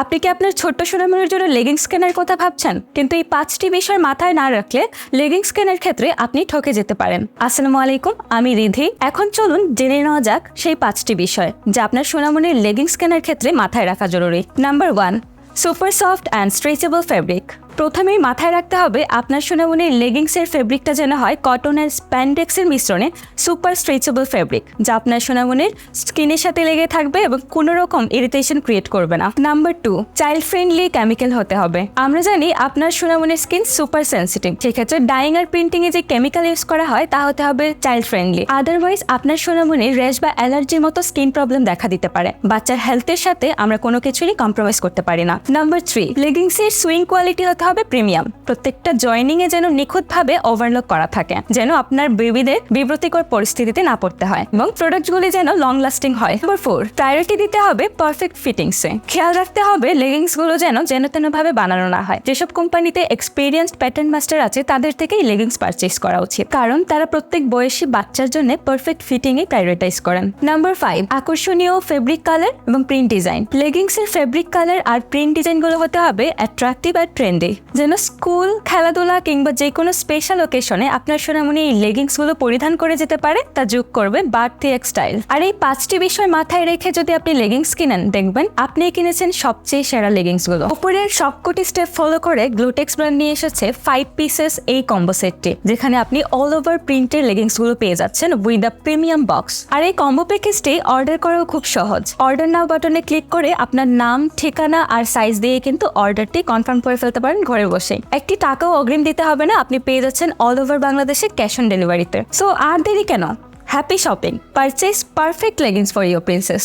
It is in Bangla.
আপনি কি আপনার ছোট্ট সোনামণির জন্য লেগিংস কেনার কথা ভাবছেন, কিন্তু এই 5টি বিষয় মাথায় না রাখলে লেগিংস কেনার ক্ষেত্রে আপনি ঠকে যেতে পারেন। আসসালামু আলাইকুম, আমি রিধি। এখন চলুন জেনে নেওয়া যাক সেই 5টি বিষয় যা আপনার সোনামণির লেগিংস কেনার ক্ষেত্রে মাথায় রাখা জরুরি। Number 1, super soft and stretchable fabric. প্রথমেই মাথায় রাখতে হবে আপনার সোনামণির লেগিংসের ফেব্রিকটা যেন হয় কটন আর স্প্যান্ডেক্সের মিশ্রণে সুপার স্ট্রেচেবল ফেব্রিক, যা আপনার সোনামণির স্কিনের সাথে লেগে থাকবে এবং কোনো রকম ইরিটেশন ক্রিয়েট করবে না। নাম্বার 2, চাইল্ড ফ্রেন্ডলি কেমিক্যাল হতে হবে। আমরা জানি আপনার সোনামণির স্কিন সুপার সেন্সিটিভ, সেক্ষেত্রে ডাইং আর প্রিন্টিং এ যে কেমিক্যাল ইউজ করা হয় তা হতে হবে চাইল্ড ফ্রেন্ডলি। আদারওয়াইজ আপনার সোনামণির র্যাশ বা অ্যালার্জির মতো স্কিন প্রবলেম দেখা দিতে পারে। বাচ্চার হেলথের সাথে আমরা কোনো কিছুরই কম্প্রোমাইজ করতে পারি না। নাম্বার 3, লেগিংসের সুইং কোয়ালিটি হতে হবে প্রিমিয়াম। প্রত্যেকটা জয়েনিং এ যেন নিখুঁতভাবে ওভারলক করা থাকে, যেন আপনার বেবিদের বিব্রতিকর পরিস্থিতিতে না পড়তে হয়, এবং প্রোডাক্টগুলি যেন লং লাস্টিং হয়। নাম্বার 4, প্রায়োরিটি দিতে হবে পারফেক্ট ফিটিংসে। খেয়াল রাখতে হবে লেগিংস গুলো যেন তেন ভাবে বানানো না হয়। যেসব কোম্পানিতে এক্সপিরিয়েন্সড প্যাটার্ন মাস্টার আছে তাদের থেকেই লেগিংস পারচেজ করা উচিত, কারণ তারা প্রত্যেক বয়সী বাচ্চার জন্য পারফেক্ট ফিটিং এ প্রায়োরিটাইজ করেন। নাম্বার 5, আকর্ষণীয় ফেব্রিক কালার এবং প্রিন্ট ডিজাইন। লেগিংসের ফেব্রিক কালার আর প্রিন্ট ডিজাইন গুলো হতে হবে অ্যাট্রাকটিভ আর ট্রেন্ডি, যেন স্কুল, খেলাধুলা কিংবা যে কোনো স্পেশাল ওকেশনে আপনার সোনামণি এই লেগিংস গুলো পরিধান করে যেতে পারে, তা যোগ করবে বাড়তি এক স্টাইল। আর এই 5টি বিষয় মাথায় রেখে যদি আপনি লেগিংস কিনেন, দেখবেন আপনি কিনেছেন সবচেয়ে সেরা লেগিংস গুলো। উপরের সবকটি স্টেপ ফলো করে GloTex ব্র্যান্ড নিয়ে এসেছে 5 পিসেস এই কম্বো সেটটি, যেখানে আপনি অল ওভার প্রিন্টের লেগিংস গুলো পেয়ে যাচ্ছেন উইথ দ্য প্রিমিয়াম বক্স। আর এই কম্বো প্যাকেজটি অর্ডার করাও খুব সহজ। অর্ডার নাও বাটনে ক্লিক করে আপনার নাম, ঠিকানা আর সাইজ দিয়ে কিন্তু অর্ডারটি কনফার্ম করে ফেলতে পারেন ঘরে বসে। একটি টাকাও অগ্রিম দিতে হবে না, আপনি পেয়ে যাচ্ছেন অল ওভার বাংলাদেশে ক্যাশ অন ডেলিভারিতে। সো আর দেরি কেন? Happy shopping! Purchase perfect leggings for your princess.